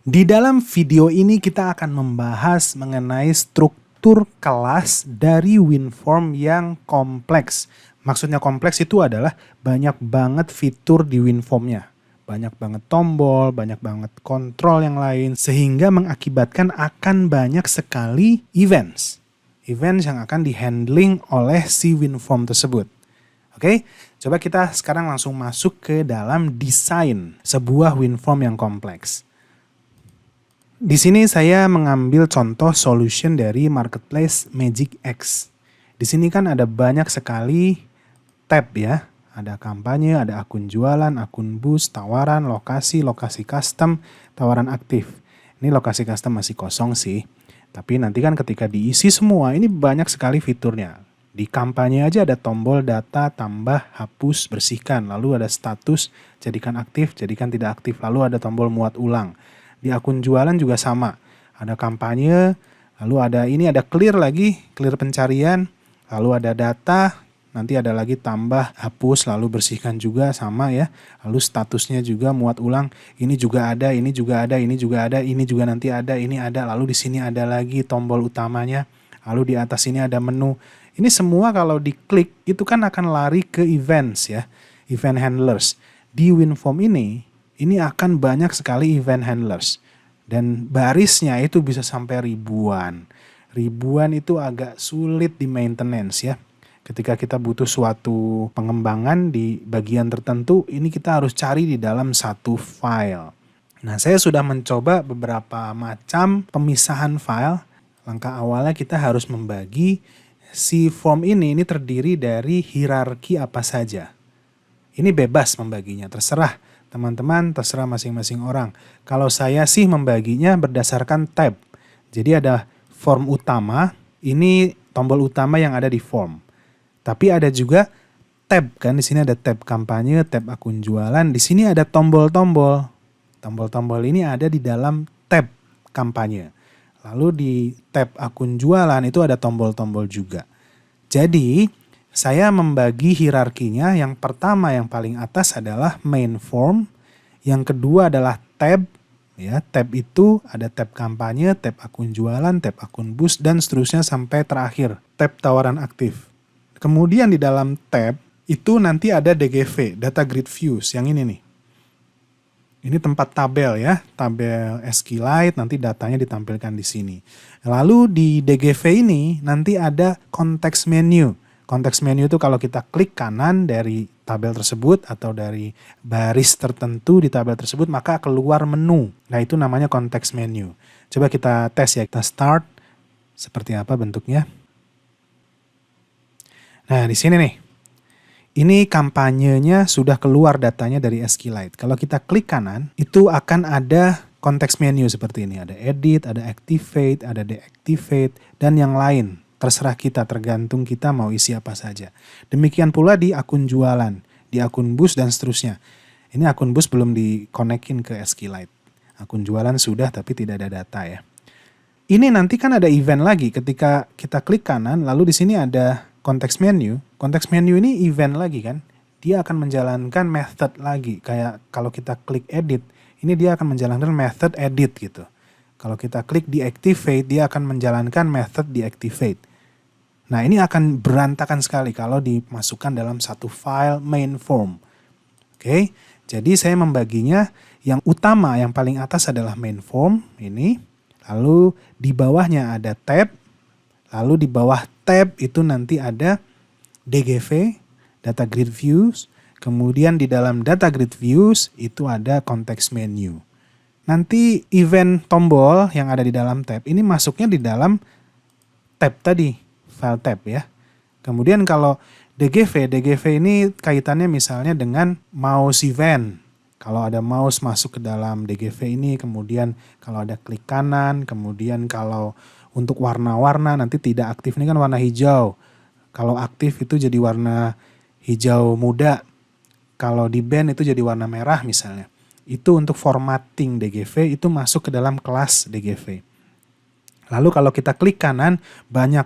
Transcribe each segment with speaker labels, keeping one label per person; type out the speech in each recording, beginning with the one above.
Speaker 1: Di dalam video ini kita akan membahas mengenai struktur kelas dari WinForm yang kompleks. Maksudnya kompleks itu adalah banyak banget fitur di WinForm-nya. Banyak banget tombol, banyak banget kontrol yang lain, sehingga mengakibatkan akan banyak sekali events. Events yang akan dihandling oleh si WinForm tersebut. Oke, coba kita sekarang langsung masuk ke dalam desain sebuah WinForm yang kompleks. Di sini saya mengambil contoh solution dari marketplace Magic X. Di sini kan ada banyak sekali tab ya. Ada kampanye, ada akun jualan, akun boost, tawaran, lokasi custom, tawaran aktif. Ini lokasi custom masih kosong sih. Tapi nanti kan ketika diisi semua, ini banyak sekali fiturnya. Di kampanye aja ada tombol data, tambah, hapus, bersihkan. Lalu ada status, jadikan aktif, jadikan tidak aktif. Lalu ada tombol muat ulang. Di akun jualan juga sama. Ada kampanye, lalu ada clear lagi, clear pencarian, lalu ada data, nanti ada lagi tambah, hapus, lalu bersihkan juga sama ya. Lalu statusnya juga muat ulang, ini juga ada, ini juga ada, ini juga ada, ini juga nanti ada, ini ada, lalu di sini ada lagi tombol utamanya, lalu di atas ini ada menu. Ini semua kalau diklik itu kan akan lari ke events ya, event handlers. Di WinForm ini akan banyak sekali event handlers. Dan barisnya itu bisa sampai ribuan. Ribuan itu agak sulit di maintenance ya. Ketika kita butuh suatu pengembangan di bagian tertentu, ini kita harus cari di dalam satu file. Nah, saya sudah mencoba beberapa macam pemisahan file. Langkah awalnya kita harus membagi si form ini terdiri dari hierarki apa saja. Ini bebas membaginya, terserah teman-teman, terserah masing-masing orang. Kalau saya sih membaginya berdasarkan tab. Jadi ada form utama, ini tombol utama yang ada di form. Tapi ada juga tab kan, di sini ada tab kampanye, tab akun jualan, di sini ada tombol-tombol. Tombol-tombol ini ada di dalam tab kampanye. Lalu di tab akun jualan itu ada tombol-tombol juga. Jadi saya membagi hierarkinya, yang pertama yang paling atas adalah main form, yang kedua adalah tab, ya tab itu ada tab kampanye, tab akun jualan, tab akun boost, dan seterusnya sampai terakhir, tab tawaran aktif. Kemudian di dalam tab itu nanti ada DGV, Data Grid Views, yang ini nih. Ini tempat tabel ya, tabel SQLite, nanti datanya ditampilkan di sini. Lalu di DGV ini nanti ada context menu. Konteks menu itu kalau kita klik kanan dari tabel tersebut atau dari baris tertentu di tabel tersebut, maka keluar menu. Nah, itu namanya konteks menu. Coba kita tes ya, kita start. Seperti apa bentuknya. Nah, di sini nih. Ini kampanyenya sudah keluar datanya dari SQLite. Kalau kita klik kanan, itu akan ada konteks menu seperti ini. Ada edit, ada activate, ada deactivate, dan yang lain. Terserah kita, tergantung kita mau isi apa saja. Demikian pula di akun jualan, di akun boost dan seterusnya. Ini akun boost belum dikonekin ke SQLite. Akun jualan sudah tapi tidak ada data ya. Ini nanti kan ada event lagi ketika kita klik kanan, lalu di sini ada konteks menu. Konteks menu ini event lagi kan. Dia akan menjalankan method lagi. Kayak kalau kita klik edit, ini dia akan menjalankan method edit gitu. Kalau kita klik deactivate, dia akan menjalankan method deactivate. Nah, ini akan berantakan sekali kalau dimasukkan dalam satu file main form. Oke, jadi saya membaginya yang utama, yang paling atas adalah main form ini. Lalu di bawahnya ada tab. Lalu di bawah tab itu nanti ada DGV, Data Grid Views. Kemudian di dalam Data Grid Views itu ada context menu. Nanti event tombol yang ada di dalam tab ini masuknya di dalam tab tadi, file tab ya. Kemudian kalau DGV ini kaitannya misalnya dengan mouse event. Kalau ada mouse masuk ke dalam DGV ini, kemudian kalau ada klik kanan, kemudian kalau untuk warna-warna nanti tidak aktif ini kan warna hijau. Kalau aktif itu jadi warna hijau muda. Kalau di band itu jadi warna merah misalnya. Itu untuk formatting DGV, itu masuk ke dalam kelas DGV. Lalu kalau kita klik kanan, banyak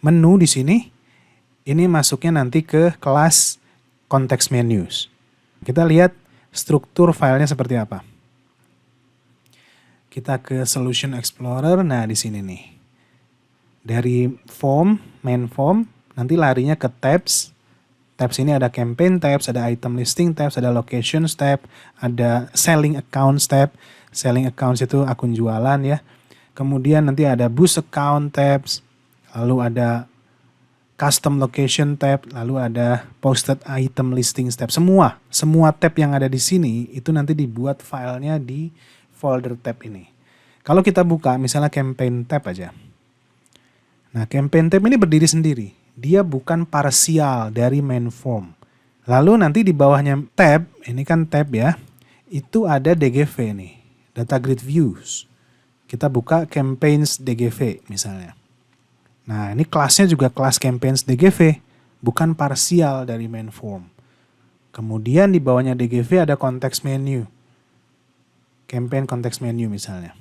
Speaker 1: menu di sini. Ini masuknya nanti ke kelas context menus. Kita lihat struktur filenya seperti apa. Kita ke Solution Explorer. Nah, di sini nih. Dari form, main form, nanti larinya ke tabs. Tabs ini ada campaign tabs, ada item listing tabs, ada locations tab, ada selling accounts tab. Selling accounts itu akun jualan ya. Kemudian nanti ada boost account tabs, lalu ada custom location tab, lalu ada posted item listings tab. Semua tab yang ada di sini itu nanti dibuat filenya di folder tab ini. Kalau kita buka misalnya campaign tab aja. Nah, campaign tab ini berdiri sendiri. Dia bukan parsial dari main form. Lalu nanti di bawahnya tab, ini kan tab ya, itu ada DGV nih, data grid views. Kita buka campaigns DGV misalnya. Nah, ini kelasnya juga kelas campaigns DGV, bukan parsial dari main form. Kemudian di bawahnya DGV ada context menu. Campaign context menu misalnya.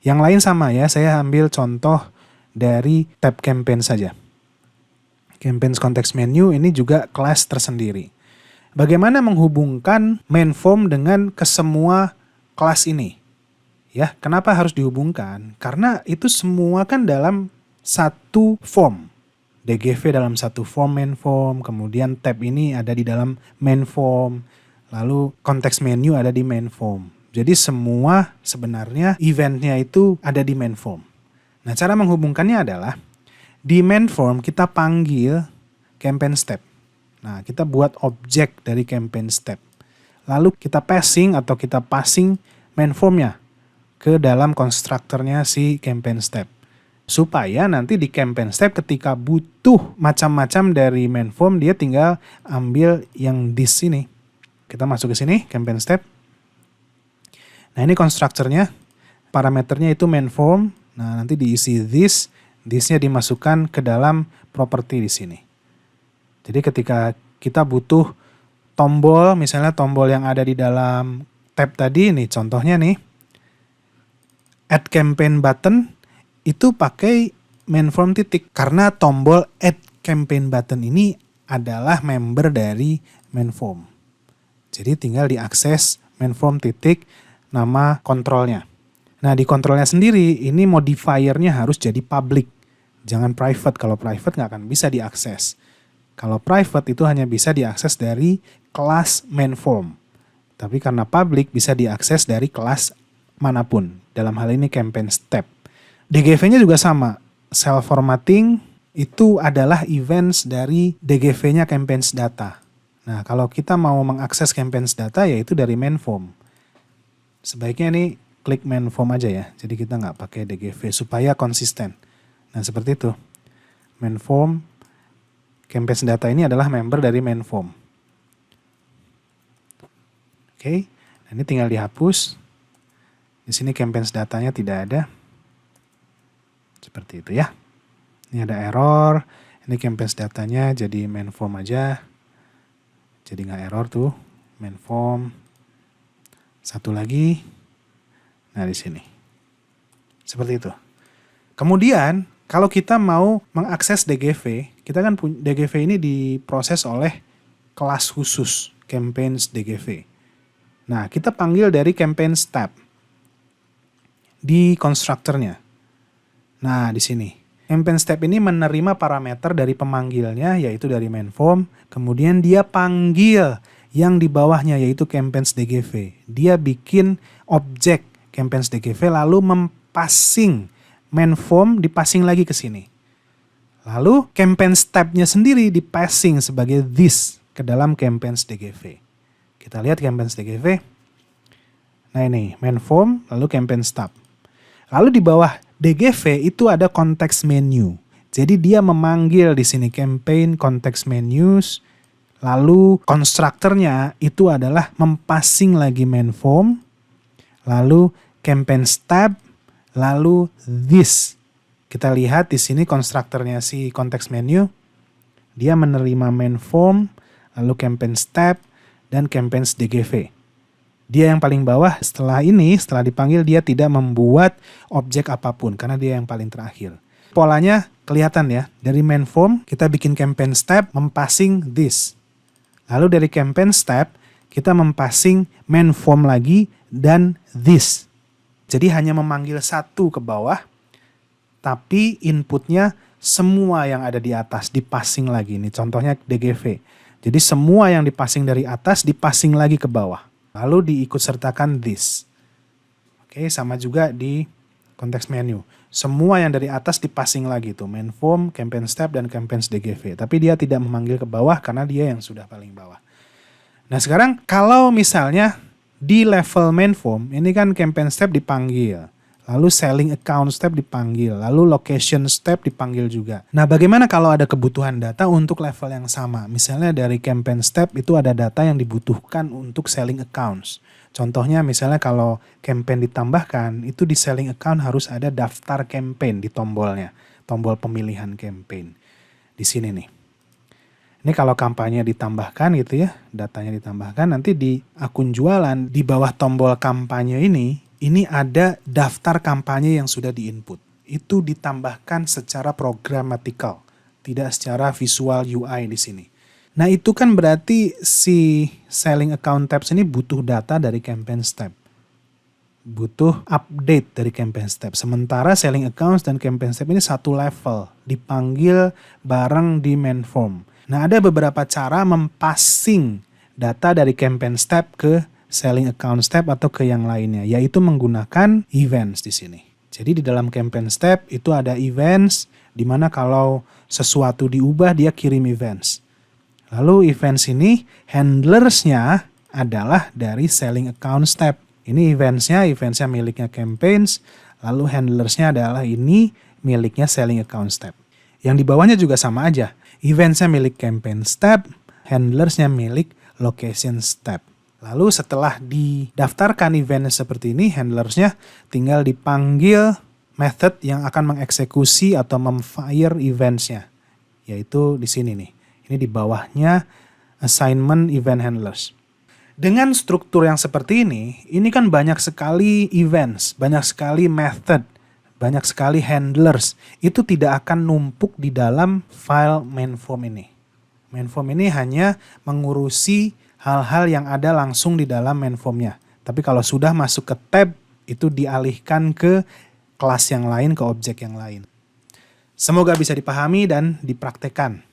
Speaker 1: Yang lain sama ya, saya ambil contoh dari tab campaign saja. Campaigns context menu ini juga kelas tersendiri. Bagaimana menghubungkan main form dengan kesemua kelas ini? Ya, kenapa harus dihubungkan? Karena itu semua kan dalam satu form. DGV dalam satu form main form, kemudian tab ini ada di dalam main form, lalu context menu ada di main form. Jadi semua sebenarnya eventnya itu ada di main form. Nah, cara menghubungkannya adalah di main form kita panggil campaign step. Nah, kita buat objek dari campaign step. Lalu kita passing main formnya ke dalam konstruktornya si campaign step. Supaya nanti di campaign step ketika butuh macam-macam dari main form, dia tinggal ambil yang di sini. Kita masuk ke sini, campaign step. Nah, ini konstruktornya, parameternya itu main form. Nah, nanti diisi this-nya dimasukkan ke dalam properti di sini. Jadi ketika kita butuh tombol, misalnya tombol yang ada di dalam tab tadi, nih contohnya nih, add campaign button, itu pakai main form titik. Karena tombol add campaign button ini adalah member dari main form. Jadi tinggal diakses main form titik nama kontrolnya. Nah, di kontrolnya sendiri, ini modifiernya harus jadi public. Jangan private. Kalau private nggak akan bisa diakses. Kalau private itu hanya bisa diakses dari kelas main form. Tapi karena public bisa diakses dari kelas manapun. Dalam hal ini campaign step. DGV-nya juga sama. Self formatting itu adalah events dari DGV-nya campaigns data. Nah, kalau kita mau mengakses campaigns data, yaitu dari main form. Sebaiknya ini klik main form aja ya. Jadi kita nggak pakai DGV supaya konsisten. Nah, seperti itu. Main form, campaigns data ini adalah member dari main form. Oke, nah ini tinggal dihapus. Di sini campaigns datanya tidak ada. Seperti itu ya. Ini ada error. Ini campaigns datanya jadi main form aja. Jadi nggak error tuh. Main form. Satu lagi. Nah, di sini. Seperti itu. Kemudian, kalau kita mau mengakses DGV, kita kan DGV ini diproses oleh kelas khusus, campaigns DGV. Nah, kita panggil dari campaigns tab di konstruktornya. Nah, di sini. Campaigns tab ini menerima parameter dari pemanggilnya, yaitu dari main form. Kemudian dia panggil yang di bawahnya, yaitu campaigns DGV. Dia bikin objek campaigns DGV lalu mempassing main form dipassing lagi ke sini. Lalu campaigns tab-nya sendiri dipassing sebagai this ke dalam campaigns DGV. Kita lihat campaigns DGV. Nah, ini main form lalu campaigns tab. Lalu di bawah DGV itu ada context menu. Jadi dia memanggil di sini campaign context menus. Lalu konstruktornya itu adalah mempassing lagi main form. Lalu campaign tab, lalu this. Kita lihat di sini konstruktornya si context menu. Dia menerima main form, lalu campaign tab, dan campaigns DGV. Dia yang paling bawah setelah dipanggil dia tidak membuat objek apapun karena dia yang paling terakhir. Polanya kelihatan ya, dari main form kita bikin campaign tab mempassing this. Lalu dari campaign tab kita mempassing main form lagi dan this. Jadi hanya memanggil satu ke bawah, tapi inputnya semua yang ada di atas dipassing lagi. Ini contohnya DGV. Jadi semua yang dipassing dari atas dipassing lagi ke bawah. Lalu diikut sertakan this. Oke, sama juga di konteks menu. Semua yang dari atas dipassing lagi tuh, main form, campaign step, dan campaigns DGV. Tapi dia tidak memanggil ke bawah karena dia yang sudah paling bawah. Nah sekarang kalau misalnya di level main form, ini kan campaign step dipanggil. Lalu selling account step dipanggil. Lalu location step dipanggil juga. Nah bagaimana kalau ada kebutuhan data untuk level yang sama? Misalnya dari campaign step itu ada data yang dibutuhkan untuk selling accounts. Contohnya misalnya kalau campaign ditambahkan, itu di selling account harus ada daftar campaign di tombolnya. Tombol pemilihan campaign. Di sini nih. Ini kalau kampanye ditambahkan gitu ya, datanya ditambahkan, nanti di akun jualan, di bawah tombol kampanye ini ada daftar kampanye yang sudah diinput. Itu ditambahkan secara programmatikal, tidak secara visual UI di sini. Nah itu kan berarti si selling account tabs ini butuh data dari campaign step. Butuh update dari campaign step. Sementara selling accounts dan campaign step ini satu level, dipanggil bareng di main form. Nah ada beberapa cara mempassing data dari campaign step ke selling account step atau ke yang lainnya, yaitu menggunakan events di sini. Jadi di dalam campaign step itu ada events, di mana kalau sesuatu diubah dia kirim events. Lalu events ini handlersnya adalah dari selling account step. Ini eventsnya miliknya campaigns, lalu handlersnya adalah ini miliknya selling account step. Yang di bawahnya juga sama aja. Eventsnya milik campaign step, handlersnya milik location step. Lalu setelah didaftarkan eventnya seperti ini, handlersnya tinggal dipanggil method yang akan mengeksekusi atau memfire eventsnya. Yaitu di sini nih. Ini di bawahnya assignment event handlers. Dengan struktur yang seperti ini kan banyak sekali events, banyak sekali method, banyak sekali handlers. Itu tidak akan numpuk di dalam file main form ini. Main form ini hanya mengurusi hal-hal yang ada langsung di dalam main formnya. Tapi kalau sudah masuk ke tab, itu dialihkan ke kelas yang lain, ke objek yang lain. Semoga bisa dipahami dan dipraktekkan.